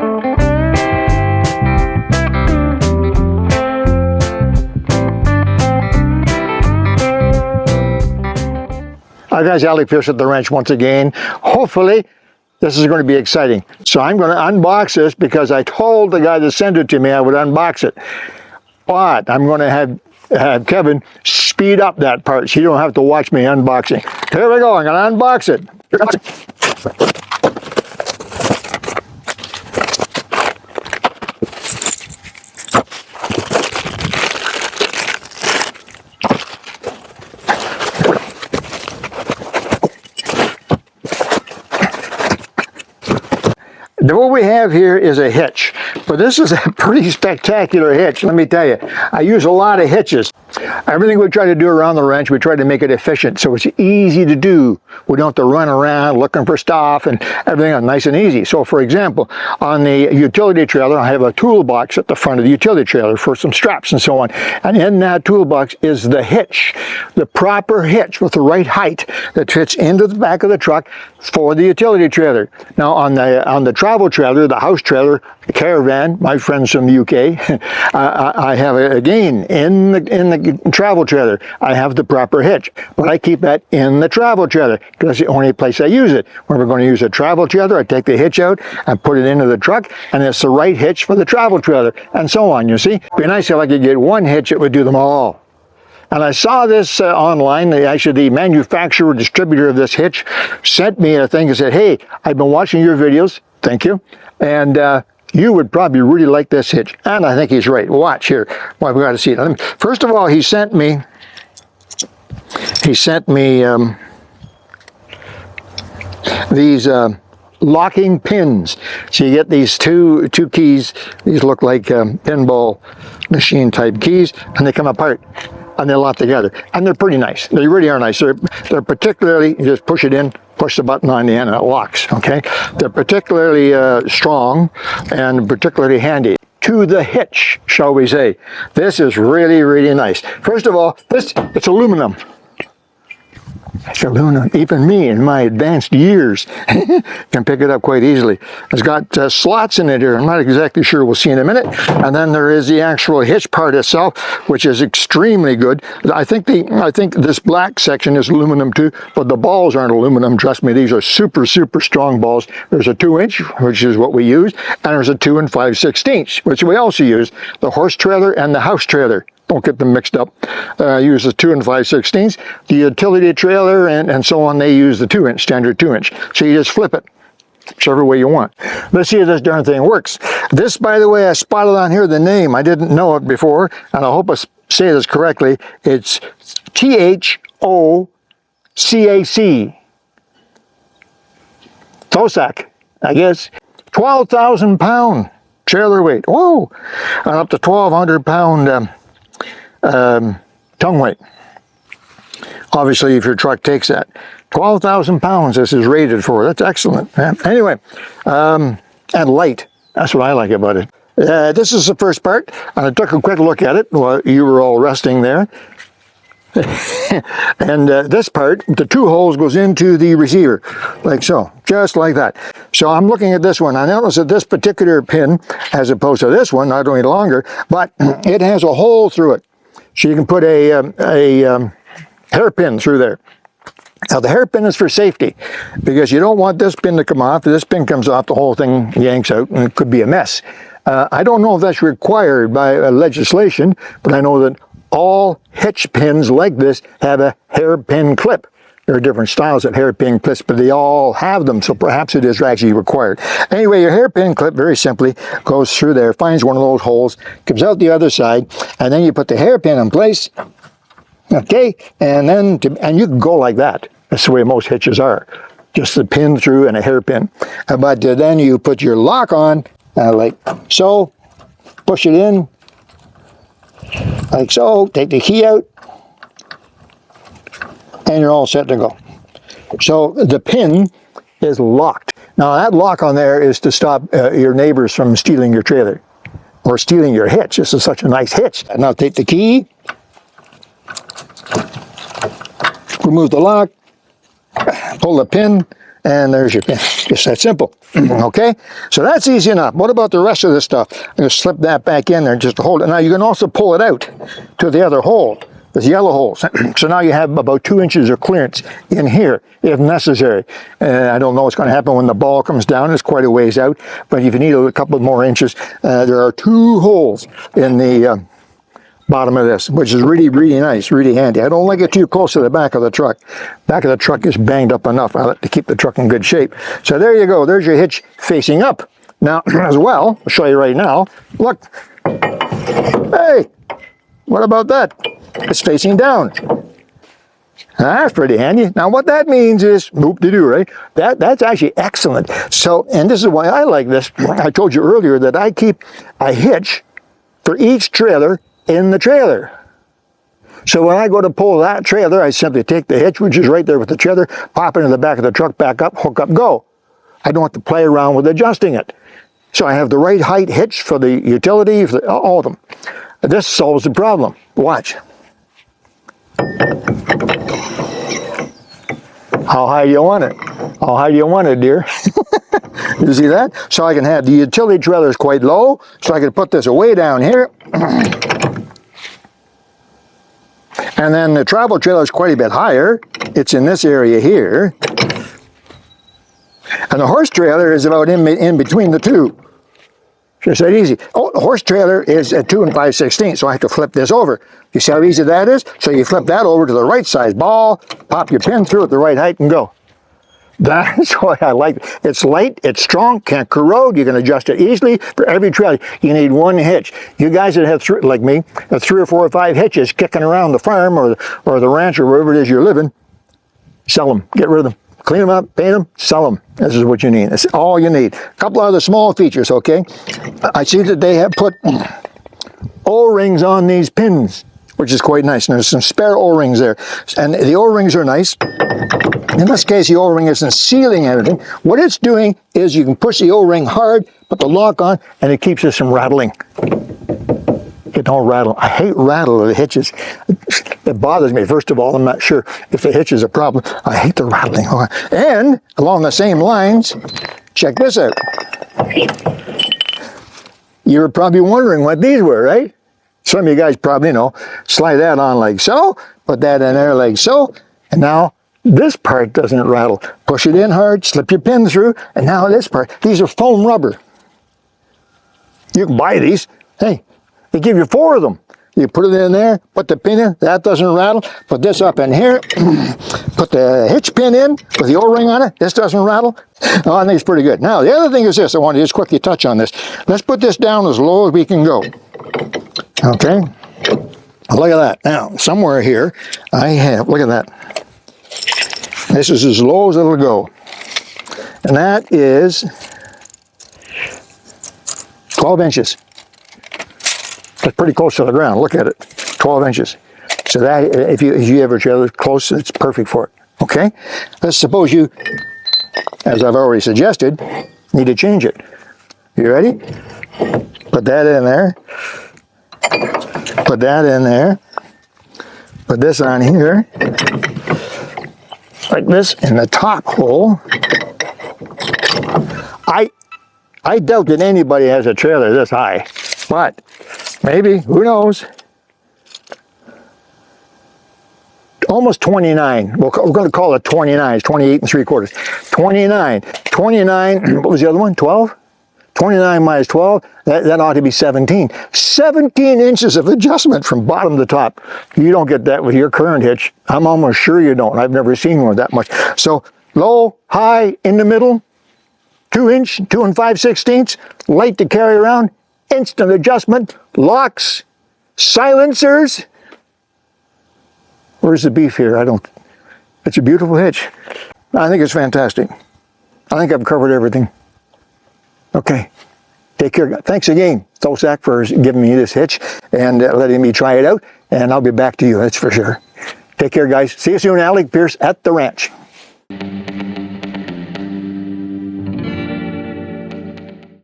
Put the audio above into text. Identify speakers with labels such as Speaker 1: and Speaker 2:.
Speaker 1: Hi guys, Alec Peirce at the ranch once again. Hopefully this is going to be exciting. So I'm going to unbox this because I told the guy that sent it to me I would unbox it. But I'm going to have Kevin speed up that part so you don't have to watch me unboxing. Here we go, I'm going to unbox it. What we have here is a hitch, but this is a pretty spectacular hitch, let me tell you. I use a lot of hitches. Everything we try to do around the ranch, we try to make it efficient so it's easy to do. We don't have to run around looking for stuff and everything is nice and easy. So for example, on the utility trailer, I have a toolbox at the front of the utility trailer for some straps and so on. And in that toolbox is the hitch, the proper hitch with the right height that fits into the back of the truck for the utility trailer. Now on the travel trailer, the house trailer, the caravan, my friends from the UK, I have again in the travel trailer, I have the proper hitch, but I keep that in the travel trailer because that's the only place I use it. When we're going to use a travel trailer, I take the hitch out and put it into the truck, and it's the right hitch for the travel trailer, and so on, you see. It'd be nice if I could get one hitch that would do them all. And I saw this online. Actually, the manufacturer, distributor of this hitch sent me a thing and said, hey, I've been watching your videos, thank you, and you would probably really like this hitch. And I think he's right. Watch here. Well, we got to see it. First of all, he sent me these locking pins. So you get these two keys. These look like pinball machine type keys, and they come apart and they're locked together, and they're pretty nice. They really are nice. They're particularly, you just push it in, push the button on the end, and it locks. Okay, they're particularly strong and particularly handy to the hitch, shall we say. This is really, really nice. First of all, it's aluminum. It's aluminum. Even me in my advanced years can pick it up quite easily. It's got slots in it here. I'm not exactly sure. We'll see in a minute. And then there is the actual hitch part itself, which is extremely good. I think this black section is aluminum too, but the balls aren't aluminum. Trust me, these are super, super strong balls. There's a 2-inch, which is what we use, and there's a 2 5/16, which we also use. The horse trailer and the house trailer. Don't get them mixed up. Use the 2 5/16. The utility trailer and so on, they use the 2-inch, standard 2-inch. So you just flip it whichever way you want. Let's see if this darn thing works. This, by the way, I spotted on here the name. I didn't know it before, and I hope I say this correctly. It's Thocac. Thocac, I guess. 12,000 pound trailer weight. Whoa! And up to 1,200 pound tongue weight. Obviously, if your truck takes that. 12,000 pounds this is rated for. That's excellent. Anyway, and light. That's what I like about it. This is the first part, and I took a quick look at it while you were all resting there. And this part, the 2 holes goes into the receiver, like so, just like that. So I'm looking at this one. I notice that this particular pin, as opposed to this one, not only longer, but it has a hole through it. So you can put a hairpin through there. Now the hairpin is for safety, because you don't want this pin to come off. If this pin comes off, the whole thing yanks out, and it could be a mess. I don't know if that's required by legislation, but I know that all hitch pins like this have a hairpin clip. There are different styles of hairpin clips, but they all have them, so perhaps it is actually required. Anyway, your hairpin clip, very simply, goes through there, finds one of those holes, comes out the other side, and then you put the hairpin in place, okay, and then, and you can go like that. That's the way most hitches are. Just the pin through and a hairpin. But then you put your lock on, like so, push it in, like so, take the key out, and you're all set to go. So the pin is locked. Now that lock on there is to stop your neighbors from stealing your trailer or stealing your hitch. This is such a nice hitch. And now take the key, remove the lock, pull the pin, and there's your pin. Just that simple. Okay, so that's easy enough. What about the rest of this stuff? I'm going to slip that back in there just to hold it. Now you can also pull it out to the other hole, this yellow hole. So now you have about 2 inches of clearance in here if necessary. I don't know what's going to happen when the ball comes down. It's quite a ways out, but if you need a couple more inches, there are 2 holes in the bottom of this, which is really, really nice, really handy. I don't like it too close to the back of the truck. Back of the truck is banged up enough. I like to keep the truck in good shape. So there you go. There's your hitch facing up. Now, as well, I'll show you right now. Look. Hey, what about that? It's facing down. That's pretty handy. Now, what that means is, whoop-de-doo, right? That's actually excellent. So, and this is why I like this. I told you earlier that I keep a hitch for each trailer in the trailer. So when I go to pull that trailer, I simply take the hitch, which is right there with the trailer, pop it in the back of the truck, back up, hook up, go. I don't have to play around with adjusting it. So I have the right height hitch for the utility, for all of them. This solves the problem. Watch. How high do you want it? How high do you want it, dear? You see that? So I can have the utility trailer is quite low, so I can put this way down here. And then the travel trailer is quite a bit higher. It's in this area here. And the horse trailer is about in between the two. Just that easy. Oh, the horse trailer is at 2 5/16, so I have to flip this over. You see how easy that is? So you flip that over to the right size ball, pop your pin through at the right height and go. That's what I like. It's light, it's strong, can't corrode. You can adjust it easily for every trailer. You need one hitch. You guys that have, like me, have 3 or 4 or 5 hitches kicking around the farm or the ranch or wherever it is you're living, sell them, get rid of them. Clean them up, paint them, sell them. This is what you need. That's all you need. A couple other small features, okay? I see that they have put O-rings on these pins, which is quite nice. And there's some spare O-rings there. And the O-rings are nice. In this case, the O-ring isn't sealing anything. What it's doing is you can push the O-ring hard, put the lock on, and it keeps it from rattling. It don't rattle. I hate rattle of the hitches. It bothers me. First of all, I'm not sure if the hitch is a problem. I hate the rattling. And along the same lines, check this out. You were probably wondering what these were, right? Some of you guys probably know. Slide that on like so, put that in there like so, and now this part doesn't rattle. Push it in hard, slip your pin through, and now this part. These are foam rubber. You can buy these. Hey, they give you 4 of them. You put it in there, put the pin in, that doesn't rattle. Put this up in here, put the hitch pin in with the O-ring on it, this doesn't rattle. Oh, I think it's pretty good. Now, the other thing is this, I want to just quickly touch on this. Let's put this down as low as we can go. Okay, look at that. Now, somewhere here, I have, look at that. This is as low as it'll go. And that is 12 inches. That's pretty close to the ground. Look at it, 12 inches. So that, if you ever trailer close, it's perfect for it. Okay? Let's suppose you, as I've already suggested, need to change it. You ready? Put that in there. Put that in there. Put this on here. Like this in the top hole. I doubt that anybody has a trailer this high, but maybe, who knows? Almost 29. We're going to call it 29. It's 28 3/4. 29. 29, what was the other one? 12? 29 minus 12, that ought to be 17. 17 inches of adjustment from bottom to top. You don't get that with your current hitch. I'm almost sure you don't. I've never seen one that much. So low, high, in the middle, 2 inch, 2 5/16, light to carry around, instant adjustment, locks, silencers. Where's the beef here? It's a beautiful hitch. I think it's fantastic. I think I've covered everything. Okay, take care. Thanks again, Thocac, for giving me this hitch and letting me try it out. And I'll be back to you, that's for sure. Take care, guys. See you soon, Alec, Peirce at the ranch.